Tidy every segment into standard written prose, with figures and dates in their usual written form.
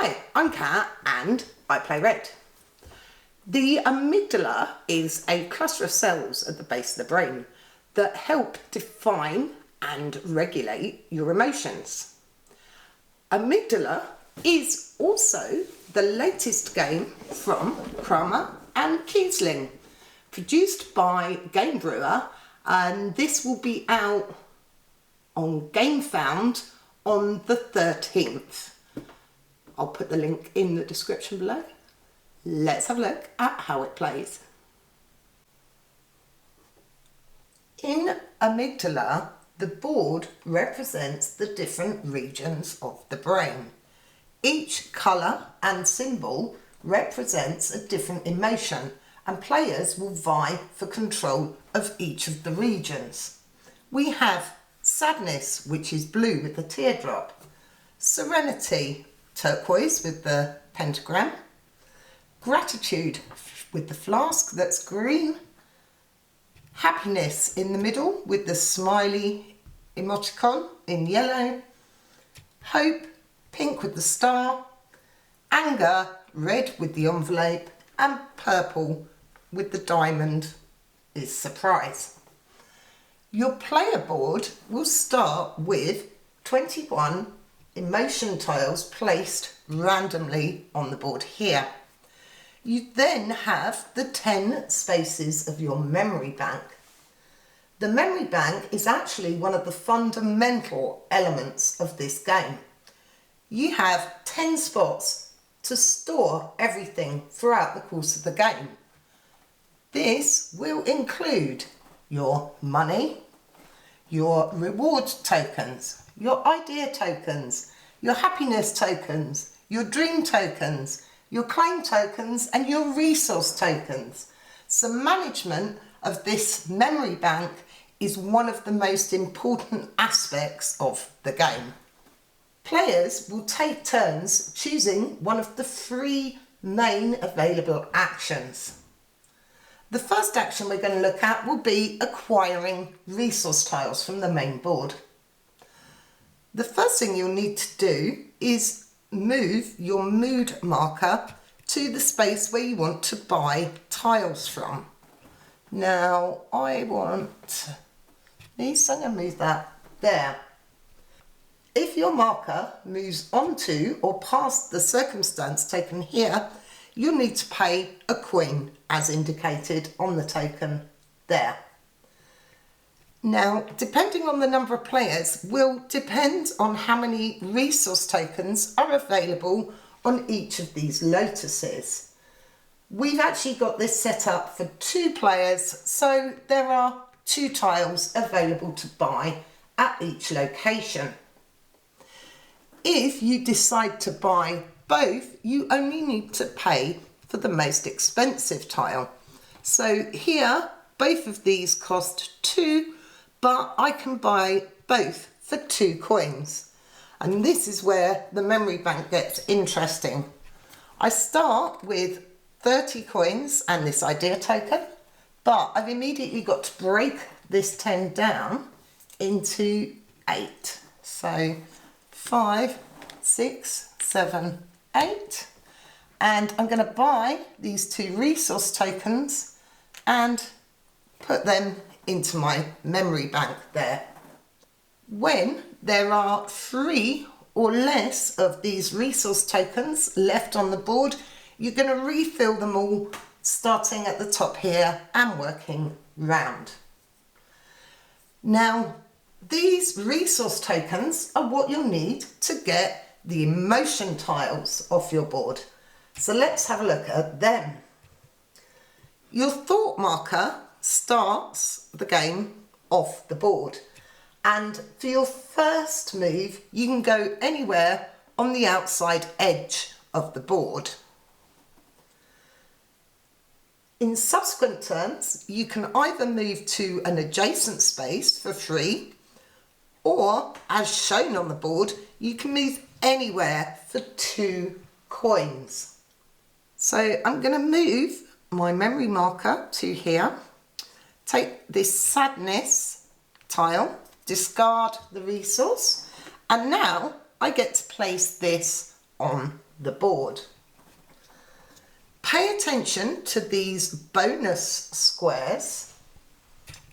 Hi, I'm Kat and I play red. The amygdala is a cluster of cells at the base of the brain that help define and regulate your emotions. Amygdala is also the latest game from Kramer and Kiesling, produced by Game Brewer, and this will be out on GameFound on the 13th. I'll put the link in the description below. Let's have a look at how it plays. In Amygdala, the board represents the different regions of the brain. Each colour and symbol represents a different emotion, and players will vie for control of each of the regions. We have sadness, which is blue with the teardrop, serenity, turquoise with the pentagram, gratitude with the flask that's green, happiness in the middle with the smiley emoticon in yellow, hope pink with the star, anger red with the envelope, and purple with the diamond is surprise. Your player board will start with 21 emotion tiles placed randomly on the board here. You then have the 10 spaces of your memory bank. The memory bank is actually one of the fundamental elements of this game. You have 10 spots to store everything throughout the course of the game. This will include your money, your reward tokens, your idea tokens, your happiness tokens, your dream tokens, your claim tokens, and your resource tokens. So management of this memory bank is one of the most important aspects of the game. Players will take turns choosing one of the 3 main available actions. The first action we're going to look at will be acquiring resource tiles from the main board. The first thing you'll need to do is move your mood marker to the space where you want to buy tiles from. Now I want these, so I'm going to move that there. If your marker moves onto or past the circumstance taken here, you'll need to pay a coin as indicated on the token there. Now, depending on the number of players will depend on how many resource tokens are available on each of these lotuses. We've actually got this set up for 2 players, so there are 2 tiles available to buy at each location. If you decide to buy both, you only need to pay for the most expensive tile. So here, both of these cost 2, but I can buy both for 2 coins. And this is where the memory bank gets interesting. I start with 30 coins and this idea token, but I've immediately got to break this 10 down into 8. So 5, 6, 7, 8. And I'm going to buy these 2 resource tokens and put them into my memory bank there. When there are 3 or less of these resource tokens left on the board, you're going to refill them all, starting at the top here and working round. Now, these resource tokens are what you'll need to get the emotion tiles off your board. So let's have a look at them. Your thought marker starts the game off the board, and for your first move you can go anywhere on the outside edge of the board. In subsequent turns you can either move to an adjacent space for free, or as shown on the board you can move anywhere for 2 coins. So I'm going to move my memory marker to here, take this sadness tile, discard the resource, and now I get to place this on the board. Pay attention to these bonus squares.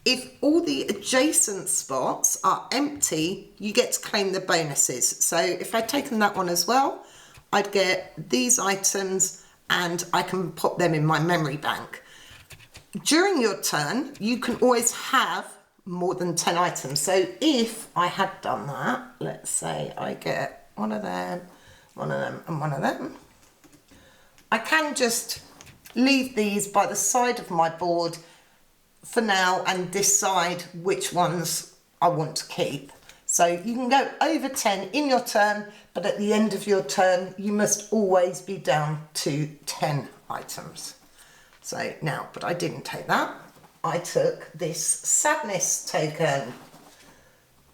If all the adjacent spots are empty, you get to claim the bonuses. So if I'd taken that one as well, I'd get these items and I can pop them in my memory bank. During your turn, you can always have more than 10 items. So if I had done that, let's say I get one of them, one of them, and one of them, I can just leave these by the side of my board for now and decide which ones I want to keep. So you can go over 10 in your turn, but at the end of your turn, you must always be down to 10 items. So now, but I didn't take that. I took this sadness token.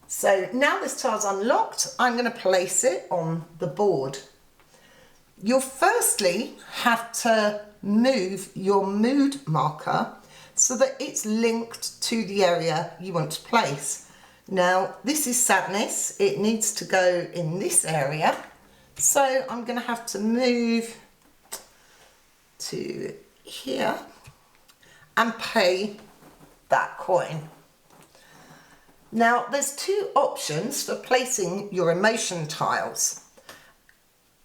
So now this tile's unlocked, I'm going to place it on the board. You'll firstly have to move your mood marker so that it's linked to the area you want to place. Now, this is sadness. It needs to go in this area. So I'm going to have to move to here and pay that coin. Now, there's two options for placing your emotion tiles.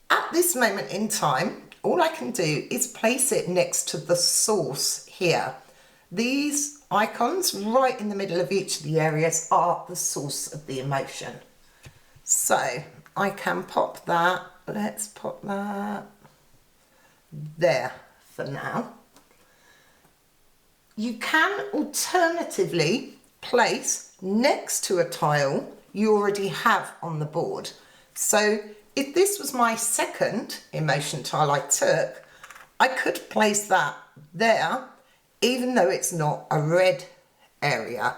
At this moment in time, all I can do is place it next to the source here. These icons right in the middle of each of the areas are the source of the emotion. So I can pop that, let's pop that there for now. You can alternatively place next to a tile you already have on the board. So if this was my second emotion tile I took, I could place that there, even though it's not a red area,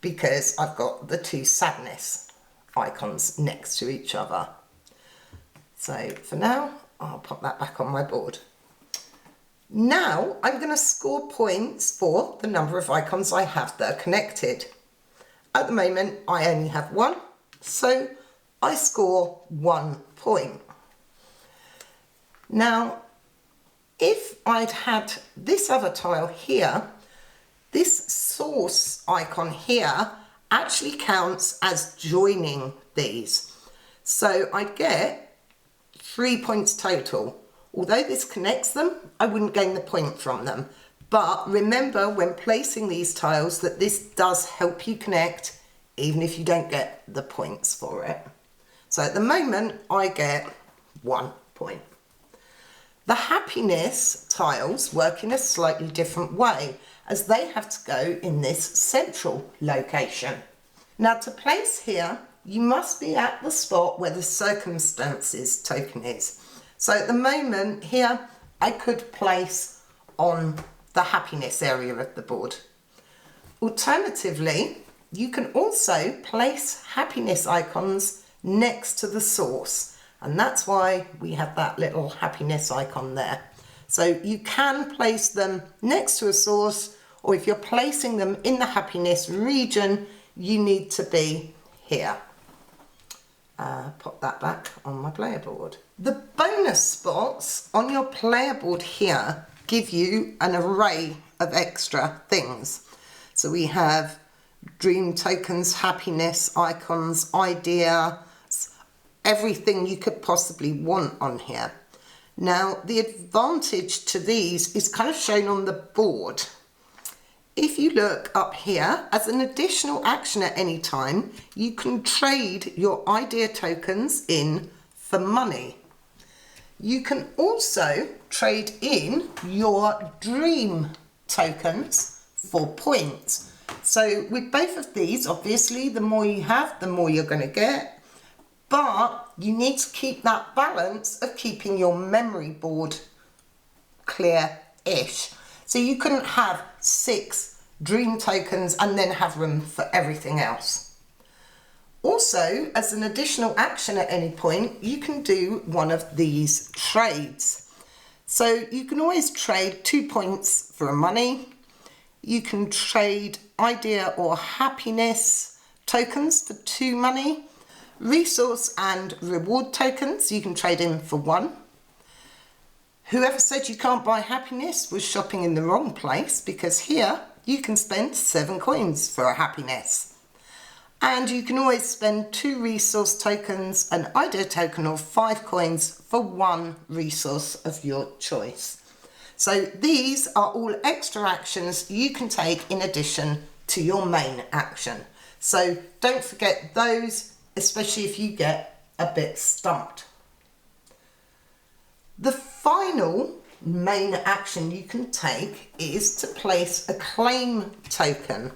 because I've got the two sadness icons next to each other. So for now, I'll pop that back on my board. Now I'm going to score points for the number of icons I have that are connected. At the moment, I only have one, so I score 1 point. Now, if I'd had this other tile here, this source icon here actually counts as joining these. So I'd get 3 points total. Although this connects them, I wouldn't gain the point from them. But remember when placing these tiles that this does help you connect, even if you don't get the points for it. So at the moment, I get 1 point. The happiness tiles work in a slightly different way, as they have to go in this central location. Now to place here, you must be at the spot where the circumstances token is. So at the moment here, I could place on the happiness area of the board. Alternatively, you can also place happiness icons next to the source, and that's why we have that little happiness icon there. So you can place them next to a source, or if you're placing them in the happiness region, you need to be here. Pop that back on my player board. The bonus spots on your player board here give you an array of extra things. So we have dream tokens, happiness icons, ideas, everything you could possibly want on here. Now, the advantage to these is kind of shown on the board. If you look up here, as an additional action at any time, you can trade your idea tokens in for money. You can also trade in your dream tokens for points. So with both of these, obviously, the more you have, the more you're going to get. But you need to keep that balance of keeping your memory board clear-ish. So you couldn't have 6 dream tokens and then have room for everything else. Also, as an additional action at any point, you can do one of these trades. So you can always trade 2 points for money. You can trade idea or happiness tokens for 2 money. Resource and reward tokens you can trade in for 1. Whoever said you can't buy happiness was shopping in the wrong place, because here you can spend 7 coins for a happiness. And you can always spend 2 resource tokens, an idea token, or 5 coins for 1 resource of your choice. So these are all extra actions you can take in addition to your main action. So don't forget those, especially if you get a bit stumped. The final main action you can take is to place a claim token.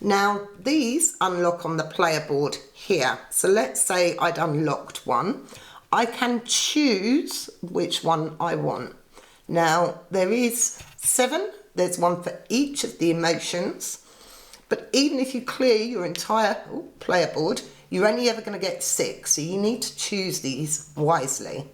Now these unlock on the player board here. So let's say I'd unlocked one. I can choose which one I want. Now there is 7, there's one for each of the emotions, but even if you clear your entire player board, you're only ever going to get 6, so you need to choose these wisely.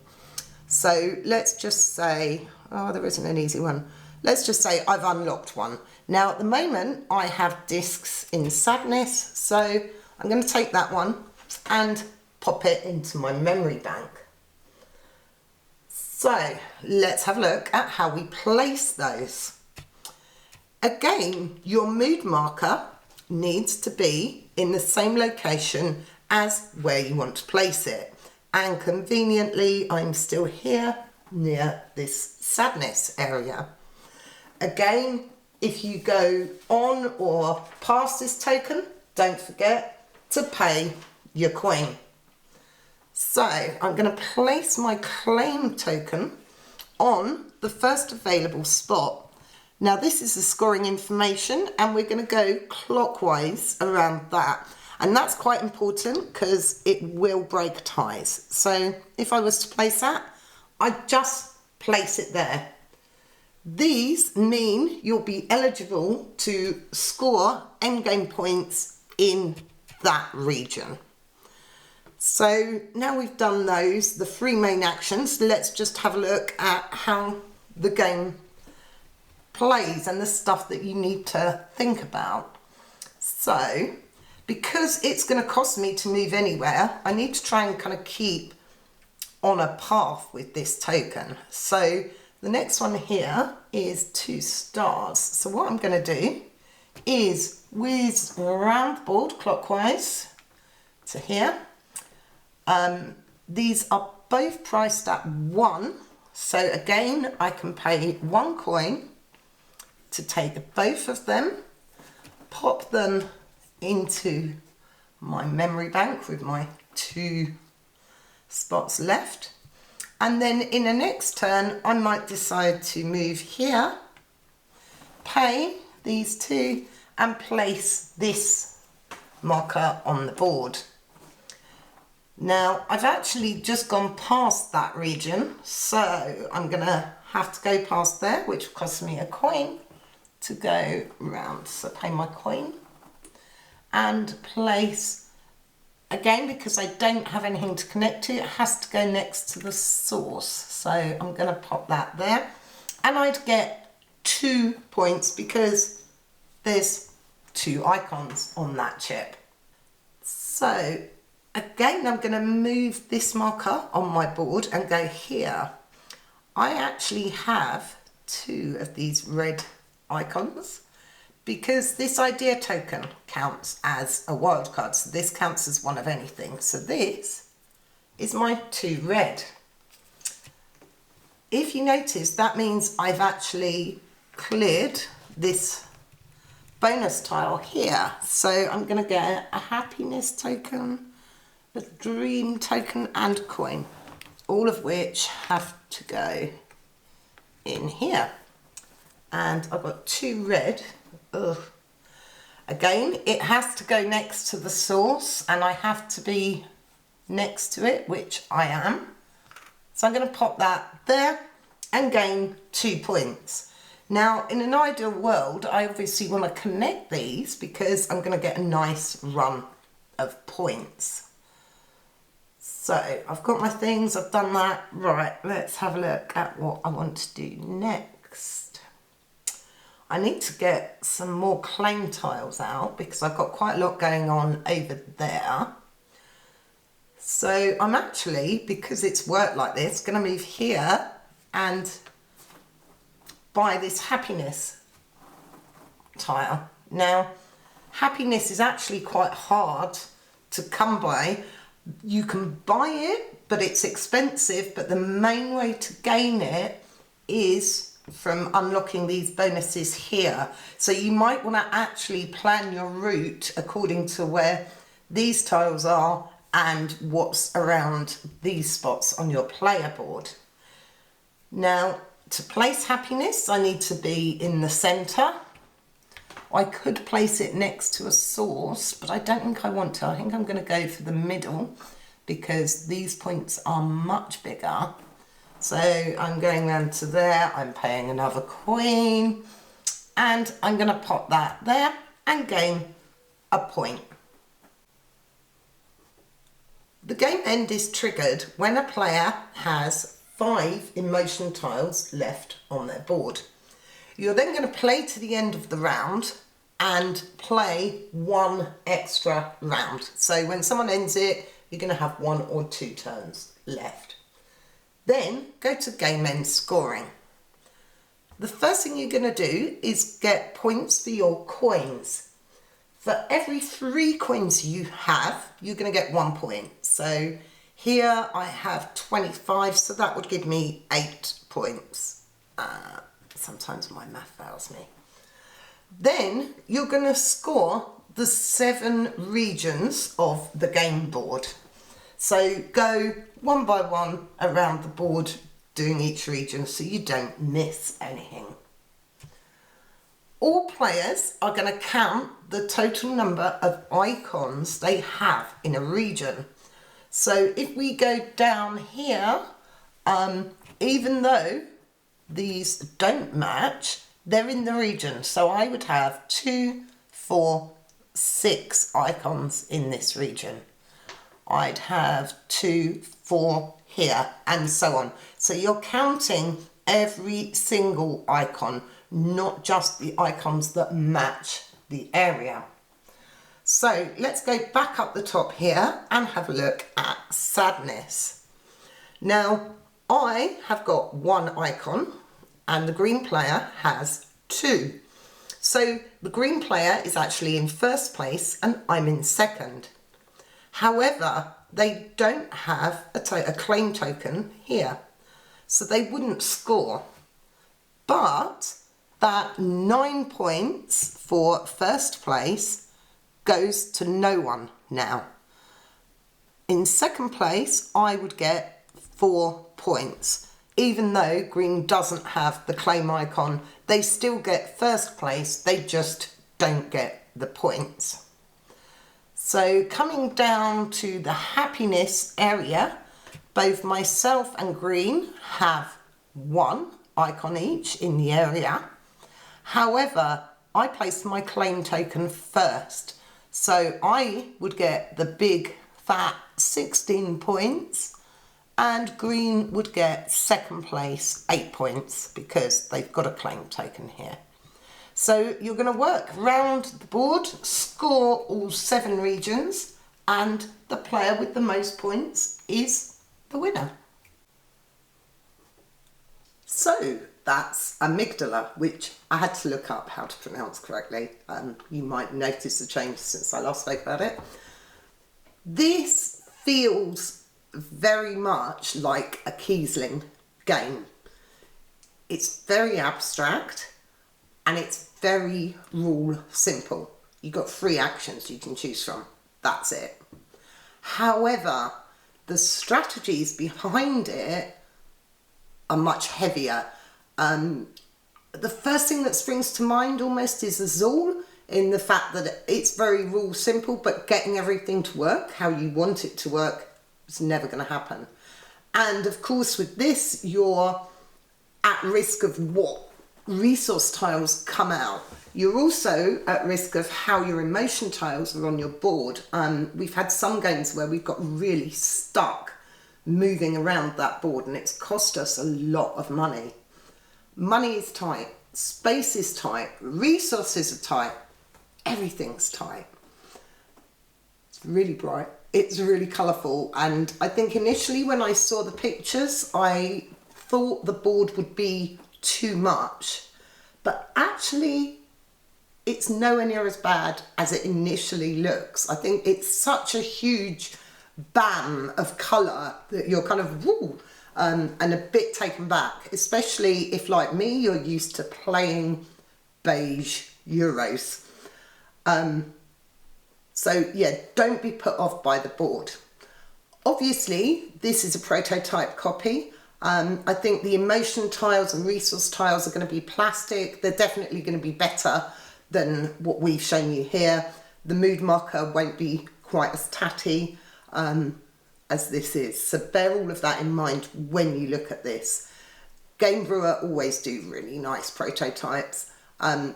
So let's just say, oh, there isn't an easy one. Let's just say I've unlocked one. Now at the moment I have discs in sadness, so I'm going to take that one and pop it into my memory bank. So let's have a look at how we place those. Again, your mood marker needs to be in the same location as where you want to place it. And conveniently, I'm still here near this sadness area. Again, if you go on or past this token, don't forget to pay your coin. So I'm going to place my claim token on the first available spot. Now this is the scoring information, and we're going to go clockwise around that. And that's quite important because it will break ties. So if I was to place that, I'd just place it there. These mean you'll be eligible to score endgame points in that region. So now we've done those, the 3 main actions, let's just have a look at how the game plays and the stuff that you need to think about. So, because it's going to cost me to move anywhere, I need to try and kind of keep on a path with this token. So the next one here is 2 stars. So what I'm going to do is whiz around the board clockwise to here. These are both priced at 1. So again, I can pay 1 coin to take both of them, pop them into my memory bank with my 2 spots left, and then in the next turn I might decide to move here, pay these 2 and place this marker on the board. Now I've actually just gone past that region, so I'm gonna have to go past there, which costs me a coin to go round. So pay my coin and place, again, because I don't have anything to connect to, it has to go next to the source. So I'm going to pop that there, and I'd get 2 points because there's 2 icons on that chip. So again, I'm going to move this marker on my board and go here. I actually have 2 of these red icons because this idea token counts as a wildcard, so this counts as one of anything. So this is my 2 red. If you notice, that means I've actually cleared this bonus tile here. So I'm going to get a happiness token, a dream token and a coin, all of which have to go in here. And I've got 2 red. Ugh. Again, it has to go next to the source, and I have to be next to it, which I am. So I'm going to pop that there and gain 2 points. Now, in an ideal world, I obviously want to connect these because I'm going to get a nice run of points. So I've got my things, I've done that. Right, let's have a look at what I want to do next. I need to get some more claim tiles out because I've got quite a lot going on over there. So I'm actually, because it's worked like this, going to move here and buy this happiness tile. Now, happiness is actually quite hard to come by. You can buy it, but it's expensive, but the main way to gain it is from unlocking these bonuses here. So you might want to actually plan your route according to where these tiles are and what's around these spots on your player board. Now, to place happiness, I need to be in the centre. I could place it next to a source, but I don't think I want to. I think I'm going to go for the middle because these points are much bigger. So I'm going round to there, I'm paying another coin, and I'm going to pop that there and gain a point. The game end is triggered when a player has 5 emotion tiles left on their board. You're then going to play to the end of the round and play 1 extra round. So when someone ends it, you're going to have 1 or 2 turns left. Then go to game end scoring. The first thing you're going to do is get points for your coins. For every 3 coins you have, you're going to get 1 point. So here I have 25, so that would give me 8 points. Sometimes my math fails me. Then you're going to score the 7 regions of the game board. So go one by one around the board doing each region so you don't miss anything. All players are going to count the total number of icons they have in a region. So if we go down here, even though these don't match, they're in the region. So I would have 2, 4, 6 icons in this region. I'd have 2, 4 here, and so on. So you're counting every single icon, not just the icons that match the area. So let's go back up the top here and have a look at sadness. Now, I have got 1 icon and the green player has 2. So the green player is actually in first place and I'm in second. However, they don't have a claim token here, so they wouldn't score. But that 9 points for first place goes to no one now. In second place, I would get 4 points. Even though green doesn't have the claim icon, they still get first place, they just don't get the points. So coming down to the happiness area, both myself and green have 1 icon each in the area. However, I placed my claim token first. So I would get the big fat 16 points and green would get second place 8 points because they've got a claim token here. So you're going to work round the board, score all 7 regions, and the player with the most points is the winner. So that's Amygdala, which I had to look up how to pronounce correctly. You might notice the change since I last spoke about it. This feels very much like a Kiesling game. It's very abstract and it's very rule simple. You've got 3 actions you can choose from. That's it. However, the strategies behind it are much heavier. The first thing that springs to mind almost is Azul, in the fact that it's very rule simple, but getting everything to work how you want it to work is never going to happen. And of course with this, you're at risk of what resource tiles come out. You're also at risk of how your emotion tiles are on your board. We've had some games where we've got really stuck moving around that board and it's cost us a lot of money. Money is tight, space is tight, resources are tight, everything's tight. It's really bright, it's really colourful, and I think initially when I saw the pictures I thought the board would be too much, but actually it's nowhere near as bad as it initially looks. I think it's such a huge bam of colour that you're kind of woo, and a bit taken back, especially if, like me, you're used to playing beige Euros. So yeah, don't be put off by the board. Obviously, this is a prototype copy. I think the emotion tiles and resource tiles are going to be plastic. They're definitely going to be better than what we've shown you here. The mood marker won't be quite as tatty as this is. So bear all of that in mind when you look at this. Game Brewer always do really nice prototypes,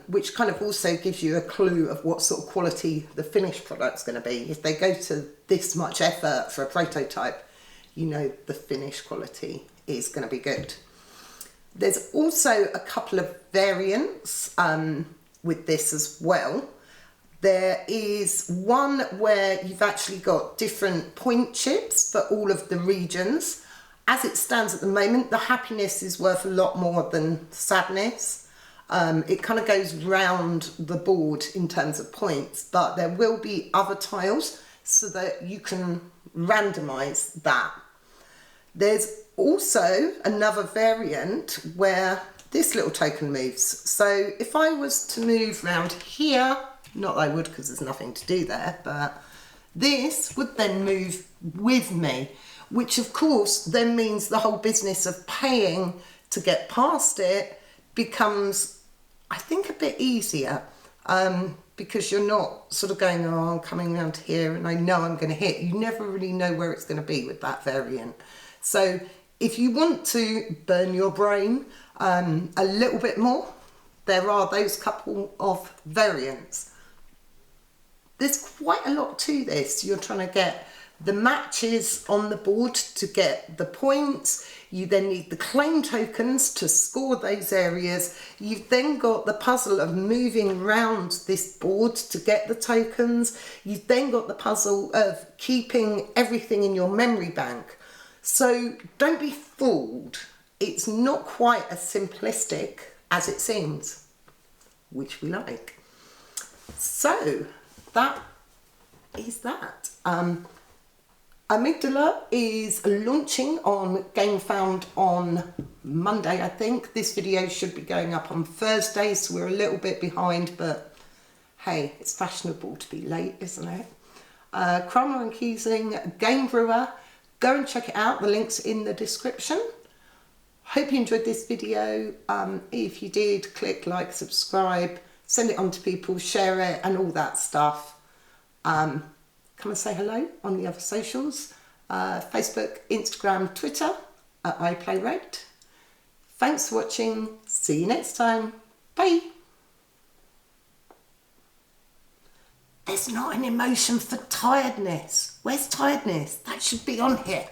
which kind of also gives you a clue of what sort of quality the finished product's going to be. If they go to this much effort for a prototype, you know the finished quality is going to be good. There's also a couple of variants with this as well. There is one where you've actually got different point chips for all of the regions. As it stands at the moment, the happiness is worth a lot more than sadness. It kind of goes round the board in terms of points, but there will be other tiles so that you can randomise that. There's also another variant where this little token moves. So if I was to move round here, not that I would because there's nothing to do there, but this would then move with me, which of course then means the whole business of paying to get past it becomes, I think, a bit easier, because you're not sort of going, oh, I'm coming around here and I know I'm going to hit. You never really know where it's going to be with that variant. So if you want to burn your brain a little bit more, there are those couple of variants. There's quite a lot to this. You're trying to get the matches on the board to get the points. You then need the claim tokens to score those areas. You've then got the puzzle of moving around this board to get the tokens. You've then got the puzzle of keeping everything in your memory bank. So don't be fooled. It's not quite as simplistic as it seems, which we like. So that is that. Amygdala is launching on GameFound on Monday, I think. This video should be going up on Thursday, so we're a little bit behind, but hey, it's fashionable to be late, isn't it? Cromer and Keysing, Game Brewer. Go and check it out. The link's in the description. Hope you enjoyed this video. If you did, click like, subscribe, send it on to people, share it and all that stuff. Come and say hello on the other socials. Facebook, Instagram, Twitter at iPlayRed. Thanks for watching. See you next time. Bye. There's not an emotion for tiredness. Where's tiredness? That should be on here.